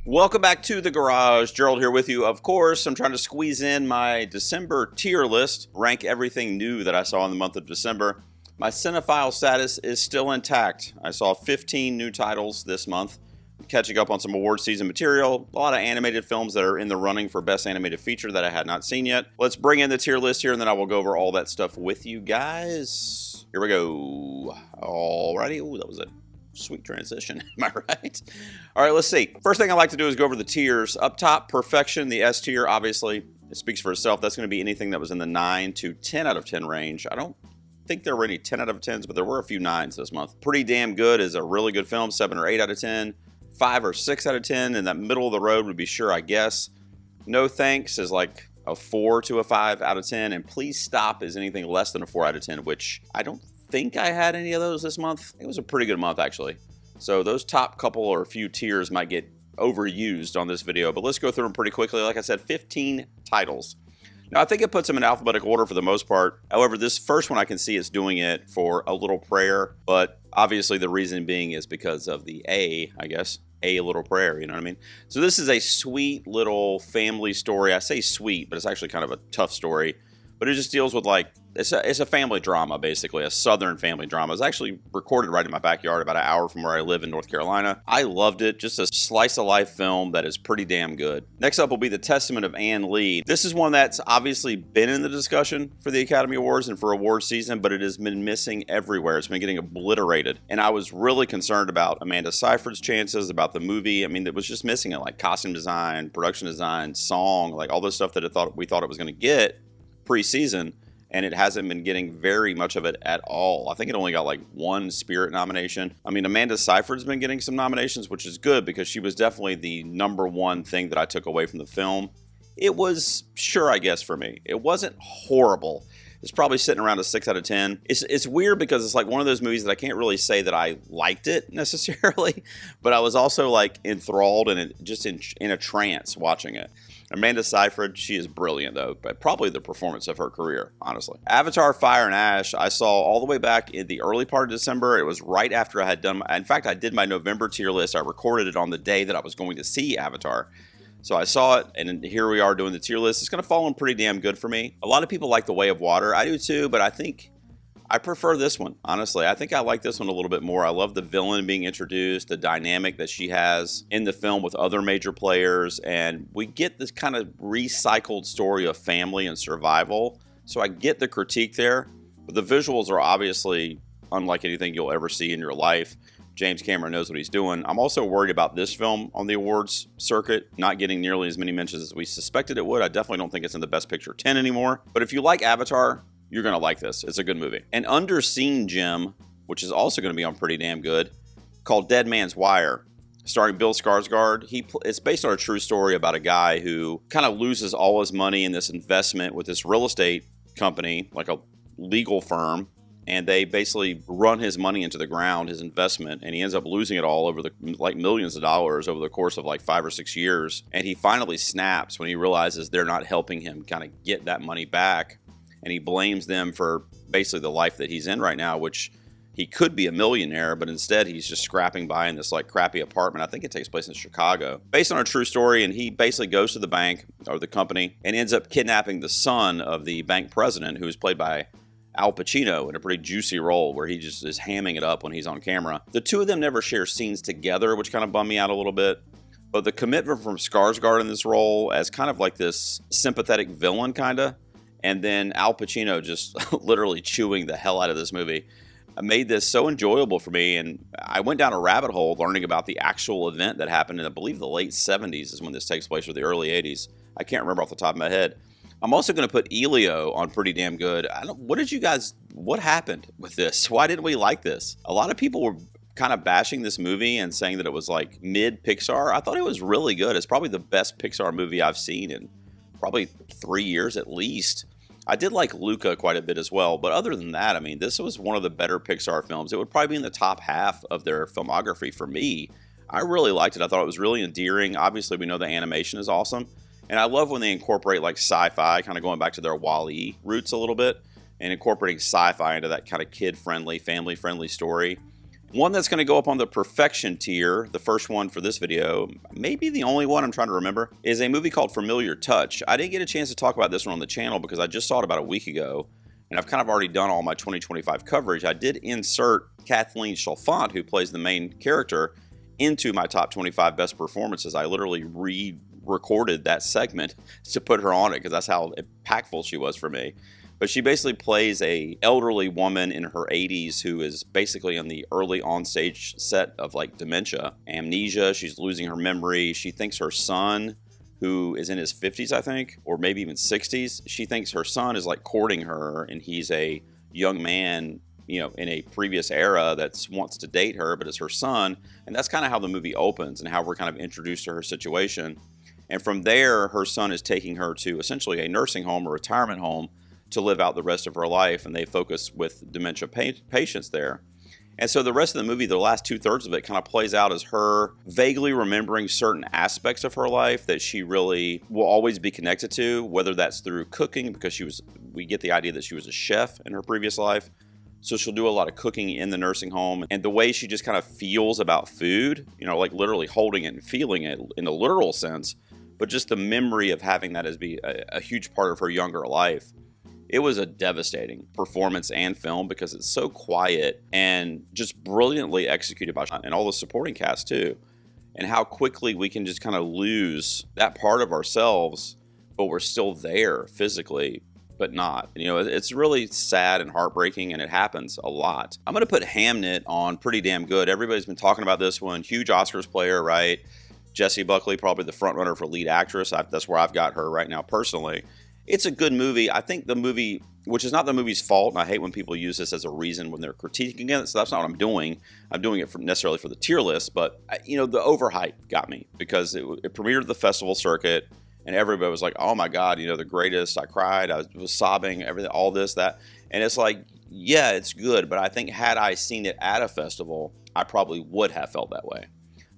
Welcome back to the garage. Gerald here with you. Of course, I'm trying to squeeze in my December tier list, rank everything new that I saw in the month of December. My cinephile status is still intact. I saw 15 new titles this month, catching up on some award season material, a lot of animated films that are in the running for Best Animated Feature that I had not seen yet. Let's bring in the tier list here, and then I will go over all that stuff with you guys. Here we go. Alrighty. Ooh, that was a sweet transition. Am I right? All right, let's see. First thing I like to do is go over the tiers. Up top, Perfection, the S tier. Obviously, it speaks for itself. That's going to be anything that was in the 9 to 10 out of 10 range. I don't think there were any 10 out of 10s, but there were a few 9s this month. Pretty Damn Good is a really good film, 7 or 8 out of 10. 5 or 6 out of 10. In that middle of the road would be Sure, I Guess. No Thanks is like a 4 to a 5 out of 10. And Please Stop is anything less than a 4 out of 10, which I don't think I had any of those this month. It was a pretty good month, actually. So those top couple or few tiers might get overused on this video, but let's go through them pretty quickly. Like I said, 15 titles. Now, I think it puts them in alphabetical order for the most part. However, this first one I can see it's doing it for A Little Prayer, but obviously the reason being is because of the A, I guess. A Little Prayer, you know what I mean? So this is a sweet little family story. I say sweet, but it's actually kind of a tough story. But it just deals with, like, it's a family drama, basically, a Southern family drama. It's actually recorded right in my backyard, about an hour from where I live in North Carolina. I loved it. Just a slice of life film that is pretty damn good. Next up will be The Testament of Ann Lee. This is one that's obviously been in the discussion for the Academy Awards and for award season, but it has been missing everywhere. It's been getting obliterated. And I was really concerned about Amanda Seyfried's chances, about the movie. I mean, it was just missing it, like costume design, production design, song, like all this stuff that we thought it was going to get pre-season, and it hasn't been getting very much of it at all. I think it only got like 1 Spirit nomination. I mean, Amanda Seyfried's been getting some nominations, which is good because she was definitely the #1 thing that I took away from the film. It was, Sure, I Guess, for me. It wasn't horrible. It's probably sitting around a 6 out of 10. It's weird because it's like one of those movies that I can't really say that I liked it necessarily, but I was also like enthralled and just in a trance watching it. Amanda Seyfried, she is brilliant though, but probably the performance of her career, honestly. Avatar, Fire and Ash, I saw all the way back in the early part of December. It was right after I had done, in fact, I did my November tier list. I recorded it on the day that I was going to see Avatar. So I saw it, and here we are doing the tier list. It's going to fall in pretty damn good for me. A lot of people like The Way of Water. I do too, but I think I prefer this one, honestly. I think I like this one a little bit more. I love the villain being introduced, the dynamic that she has in the film with other major players, and we get this kind of recycled story of family and survival. So I get the critique there, but the visuals are obviously unlike anything you'll ever see in your life. James Cameron knows what he's doing. I'm also worried about this film on the awards circuit not getting nearly as many mentions as we suspected it would. I definitely don't think it's in the Best Picture 10 anymore. But if you like Avatar, you're going to like this. It's a good movie. An underseen gem, which is also going to be on Pretty Damn Good, called Dead Man's Wire, starring Bill Skarsgård. It's based on a true story about a guy who kind of loses all his money in this investment with this real estate company, like a legal firm, and they basically run his money into the ground, his investment, and he ends up losing it all over like millions of dollars over the course of like 5 or 6 years. And he finally snaps when he realizes they're not helping him kind of get that money back. And he blames them for basically the life that he's in right now, which he could be a millionaire, but instead he's just scrapping by in this like crappy apartment. I think it takes place in Chicago. Based on a true story, and he basically goes to the bank or the company and ends up kidnapping the son of the bank president, who is played by Al Pacino in a pretty juicy role where he just is hamming it up when he's on camera. The two of them never share scenes together, which kind of bummed me out a little bit. But the commitment from Skarsgård in this role as kind of like this sympathetic villain kind of, and then Al Pacino just literally chewing the hell out of this movie, made this so enjoyable for me. And I went down a rabbit hole learning about the actual event that happened in, I believe, the late 70s is when this takes place, or the early 80s. I can't remember off the top of my head. I'm also going to put Elio on Pretty Damn Good. What happened with this? Why didn't we like this? A lot of people were kind of bashing this movie and saying that it was like mid Pixar. I thought it was really good. It's probably the best Pixar movie I've seen in probably 3 years at least. I did like Luca quite a bit as well, but other than that, I mean, this was one of the better Pixar films. It would probably be in the top half of their filmography for me. I really liked it. I thought it was really endearing. Obviously, we know the animation is awesome, and I love when they incorporate like sci-fi, kind of going back to their Wall-E roots a little bit, and incorporating sci-fi into that kind of kid-friendly, family-friendly story. One that's going to go up on the perfection tier, the first one for this video, maybe the only one I'm trying to remember, is a movie called Familiar Touch. I didn't get a chance to talk about this one on the channel because I just saw it about a week ago, and I've kind of already done all my 2025 coverage. I did insert Kathleen Chalfant, who plays the main character, into my top 25 best performances. I literally re-recorded that segment to put her on it because that's how impactful she was for me. But she basically plays a elderly woman in her 80s who is basically on the early on-stage set of like dementia, amnesia. She's losing her memory. She thinks her son, who is in his 50s, I think, or maybe even 60s, she thinks her son is like courting her, and he's a young man, you know, in a previous era that wants to date her, but it's her son. And that's kind of how the movie opens and how we're kind of introduced to her situation. And from there, her son is taking her to essentially a nursing home or retirement home to live out the rest of her life, and they focus with dementia patients there. And so the rest of the movie, the last 2/3 of it, kind of plays out as her vaguely remembering certain aspects of her life that she really will always be connected to, whether that's through cooking, because we get the idea that she was a chef in her previous life. So she'll do a lot of cooking in the nursing home, and the way she just kind of feels about food, you know, like literally holding it and feeling it in the literal sense, but just the memory of having that as be a huge part of her younger life. It was a devastating performance and film because it's so quiet and just brilliantly executed by and all the supporting cast too. And how quickly we can just kind of lose that part of ourselves, but we're still there physically, but not. You know, it's really sad and heartbreaking, and it happens a lot. I'm going to put Hamnet on pretty damn good. Everybody's been talking about this one. Huge Oscars player, right? Jessie Buckley, probably the front runner for lead actress. That's where I've got her right now personally. It's a good movie. I think the movie, which is not the movie's fault, and I hate when people use this as a reason when they're critiquing it, so that's not what I'm doing. I'm doing it necessarily for the tier list, but, you know, the overhype got me because it premiered at the festival circuit, and everybody was like, oh my God, you know, the greatest. I cried. I was sobbing, everything, all this, that. And it's like, yeah, it's good, but I think had I seen it at a festival, I probably would have felt that way.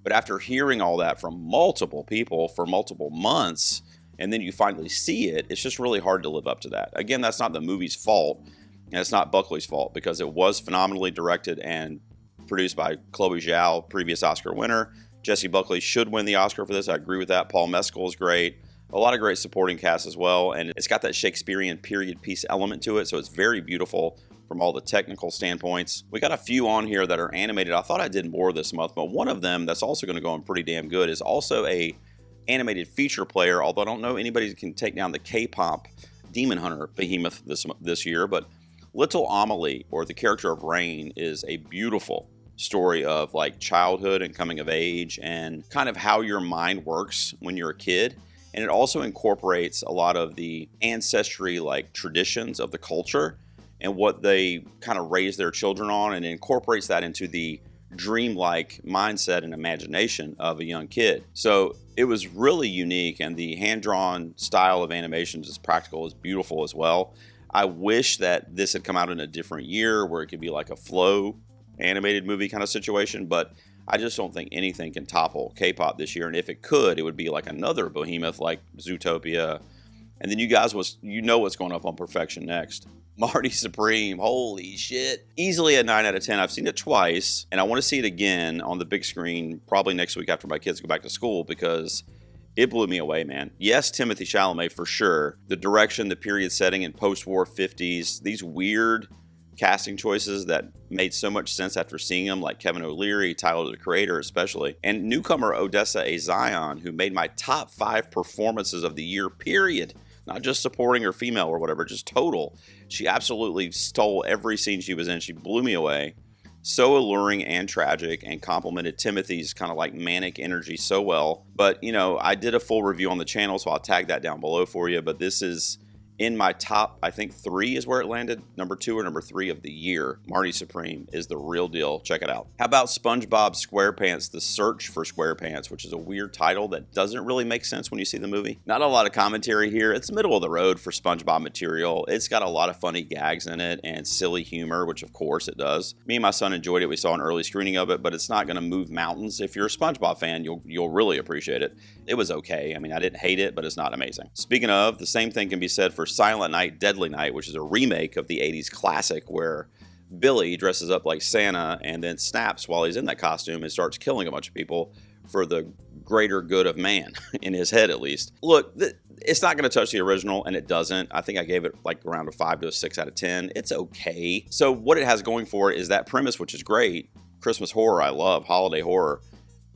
But after hearing all that from multiple people for multiple months, and then you finally see it, it's just really hard to live up to that. Again, that's not the movie's fault, and it's not Buckley's fault, because it was phenomenally directed and produced by Chloe Zhao, previous Oscar winner. Jessie Buckley should win the Oscar for this. I agree with that. Paul Mescal is great. A lot of great supporting cast as well, and it's got that Shakespearean period piece element to it, so it's very beautiful from all the technical standpoints. We got a few on here that are animated. I thought I did more this month, but one of them that's also going to go on pretty damn good is also a animated feature player, although I don't know anybody that can take down the K-pop Demon Hunter behemoth this year, but Little Amelie, or the character of Rain, is a beautiful story of like childhood and coming of age and kind of how your mind works when you're a kid. And it also incorporates a lot of the ancestry like traditions of the culture and what they kind of raise their children on, and incorporates that into the dreamlike mindset and imagination of a young kid. So it was really unique, and the hand-drawn style of animation is practical, is beautiful as well. I wish that this had come out in a different year where it could be like a flow animated movie kind of situation, but I just don't think anything can topple K-pop this year. And if it could, it would be like another behemoth like Zootopia. And then you know what's going up on Perfection next. Marty Supreme, holy shit. Easily a 9 out of 10. I've seen it twice, and I want to see it again on the big screen probably next week after my kids go back to school, because it blew me away, man. Yes, Timothée Chalamet for sure. The direction, the period setting in post-war 50s, these weird casting choices that made so much sense after seeing them, like Kevin O'Leary, Tyler the Creator especially, and newcomer Odessa A. Zion, who made my top 5 performances of the year, period. Not just supporting or female or whatever, just total. She absolutely stole every scene she was in. She blew me away. So alluring and tragic, and complimented Timothy's kind of like manic energy so well. But, you know, I did a full review on the channel, so I'll tag that down below for you. But this is in my top, I think 3 is where it landed. Number 2 or number 3 of the year. Marty Supreme is the real deal. Check it out. How about SpongeBob SquarePants, The Search for SquarePants, which is a weird title that doesn't really make sense when you see the movie. Not a lot of commentary here. It's middle of the road for SpongeBob material. It's got a lot of funny gags in it and silly humor, which of course it does. Me and my son enjoyed it. We saw an early screening of it, but it's not going to move mountains. If you're a SpongeBob fan, you'll really appreciate it. It was okay. I mean, I didn't hate it, but it's not amazing. Speaking of, the same thing can be said for Silent Night, Deadly Night, which is a remake of the 80s classic where Billy dresses up like Santa and then snaps while he's in that costume and starts killing a bunch of people for the greater good of man, in his head at least. Look, it's not going to touch the original, and it doesn't. I think I gave it like around a 5 to a 6 out of 10. It's okay. So what it has going for it is that premise, which is great. Christmas horror, I love, holiday horror.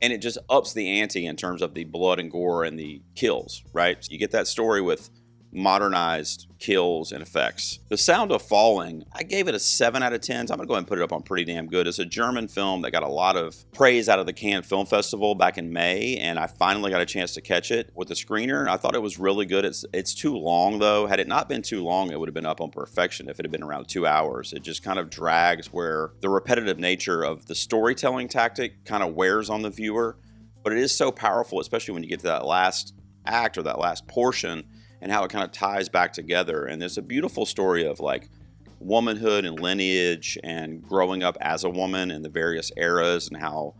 And it just ups the ante in terms of the blood and gore and the kills, right? So you get that story with modernized kills and effects. The Sound of Falling, I gave it a 7 out of 10. So I'm going to go ahead and put it up on pretty damn good. It's a German film that got a lot of praise out of the Cannes Film Festival back in May, and I finally got a chance to catch it with the screener, and I thought it was really good. It's too long, though. Had it not been too long, it would have been up on perfection if it had been around 2 hours. It just kind of drags where the repetitive nature of the storytelling tactic kind of wears on the viewer, but it is so powerful, especially when you get to that last act or that last portion, and how it kind of ties back together. And there's a beautiful story of like womanhood and lineage and growing up as a woman in the various eras and how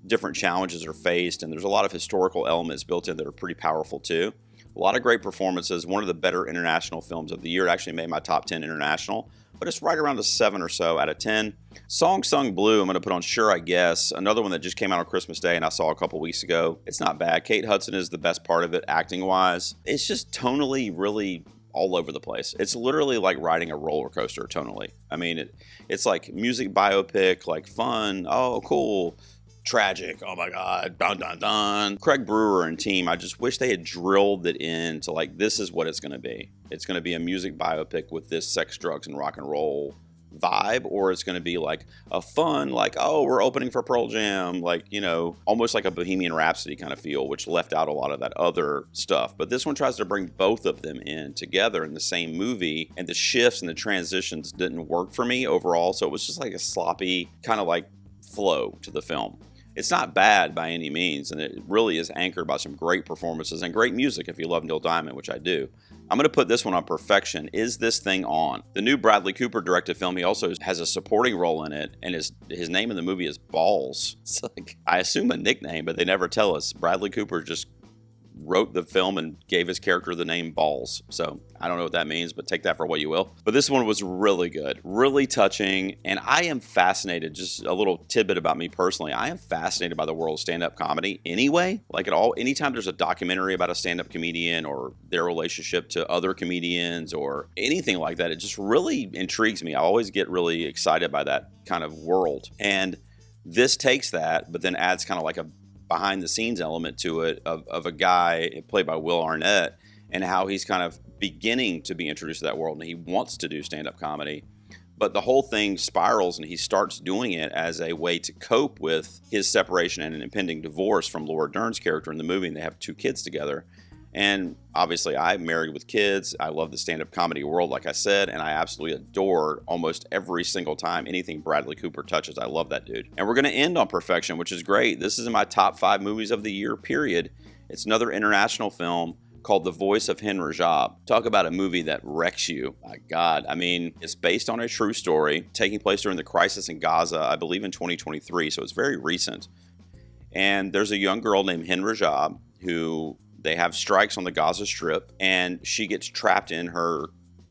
different challenges are faced. And there's a lot of historical elements built in that are pretty powerful too. A lot of great performances. One of the better international films of the year. It actually made my top 10 international, but it's right around a 7 or so out of 10. Song Sung Blue, I'm going to put on Sure I Guess. Another one that just came out on Christmas Day and I saw a couple weeks ago. It's not bad. Kate Hudson is the best part of it, acting-wise. It's just tonally really all over the place. It's literally like riding a roller coaster tonally. I mean, it's like music biopic, like fun, oh, cool, tragic, oh my god, dun dun dun. Craig Brewer and team, I just wish they had drilled it into like, this is what it's going to be. It's going to be a music biopic with this sex, drugs, and rock and roll vibe, or it's going to be like a fun, like, oh, we're opening for Pearl Jam, like, you know, almost like a Bohemian Rhapsody kind of feel, which left out a lot of that other stuff. But this one tries to bring both of them in together in the same movie, and the shifts and the transitions didn't work for me overall, so it was just like a sloppy kind of like flow to the film. It's not bad by any means, and it really is anchored by some great performances and great music if you love Neil Diamond, which I do. I'm going to put this one on perfection. Is This Thing On? The new Bradley Cooper directed film. He also has a supporting role in it, and his name in the movie is Balls. It's like, I assume a nickname, but they never tell us. Bradley Cooper just wrote the film and gave his character the name Balls. So I don't know what that means, but take that for what you will. But this one was really good, really touching. And I am fascinated, just a little tidbit about me personally. I am fascinated by the world of stand-up comedy anyway, like at all. Anytime there's a documentary about a stand-up comedian or their relationship to other comedians or anything like that, it just really intrigues me. I always get really excited by that kind of world. And this takes that, but then adds kind of like a behind the scenes element to it of a guy played by Will Arnett and how he's kind of beginning to be introduced to that world and he wants to do stand-up comedy, but the whole thing spirals and he starts doing it as a way to cope with his separation and an impending divorce from Laura Dern's character in the movie, and they have 2 kids together. And obviously I'm married with kids. I love the stand-up comedy world, like I said, and I absolutely adore almost every single time anything Bradley Cooper touches. I love that dude. And we're going to end on perfection, which is great. This is in my top 5 movies of the year, period. It's another international film called The Voice of Hen Rajab. Talk about a movie that wrecks you. My God. I mean, it's based on a true story taking place during the crisis in Gaza, I believe in 2023, so it's very recent. And there's a young girl named Hen Rajab who they have strikes on the Gaza Strip, and she gets trapped in her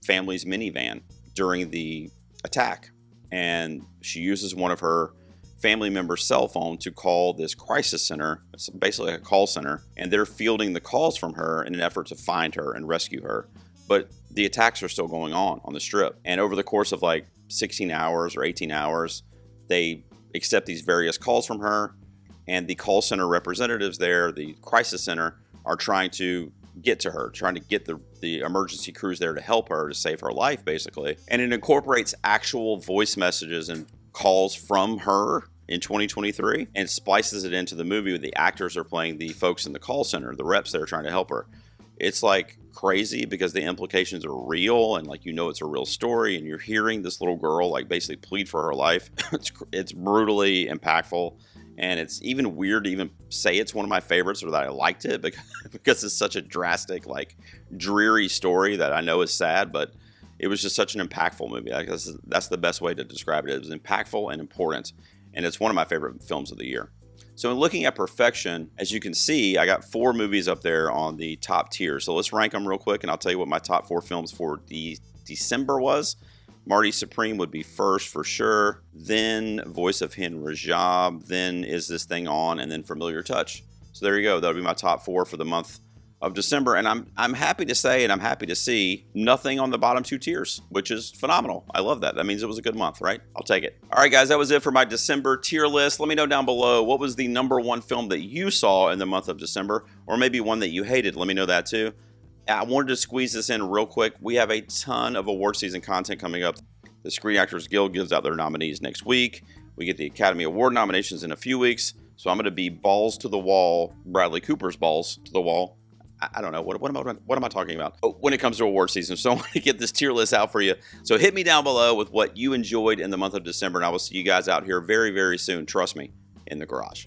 family's minivan during the attack. And she uses one of her family member's cell phone to call this crisis center. It's basically a call center, and they're fielding the calls from her in an effort to find her and rescue her. But the attacks are still going on the Strip. And over the course of like 16 hours or 18 hours, they accept these various calls from her, and the call center representatives there, the crisis center, are trying to get to her, trying to get the emergency crews there to help her, to save her life, basically. And it incorporates actual voice messages and calls from her in 2023 and splices it into the movie where the actors are playing the folks in the call center, the reps that are trying to help her. It's like crazy because the implications are real and like, you know, it's a real story, and you're hearing this little girl like basically plead for her life. It's brutally impactful. And it's even weird to even say it's one of my favorites or that I liked it because it's such a drastic, like dreary story that I know is sad, but it was just such an impactful movie. I guess that's the best way to describe it. It was impactful and important, and it's one of my favorite films of the year. So in looking at perfection, as you can see, I got 4 movies up there on the top tier. So let's rank them real quick, and I'll tell you what my top 4 films for the December was. Marty Supreme would be first for sure. Then Voice of Hen Rajab. Then Is This Thing On? And then Familiar Touch. So there you go. That'll be my top 4 for the month of December. And I'm happy to say and I'm happy to see nothing on the bottom 2 tiers, which is phenomenal. I love that. That means it was a good month, right? I'll take it. All right, guys, that was it for my December tier list. Let me know down below, what was the #1 film that you saw in the month of December, or maybe one that you hated. Let me know that too. I wanted to squeeze this in real quick. We have a ton of award season content coming up. The Screen Actors Guild gives out their nominees next week. We get the Academy Award nominations in a few weeks. So I'm going to be balls to the wall, Bradley Cooper's balls to the wall. I don't know. What am I talking about? Oh, when it comes to award season. So I want to get this tier list out for you. So hit me down below with what you enjoyed in the month of December, and I will see you guys out here very, very soon. Trust me, in the garage.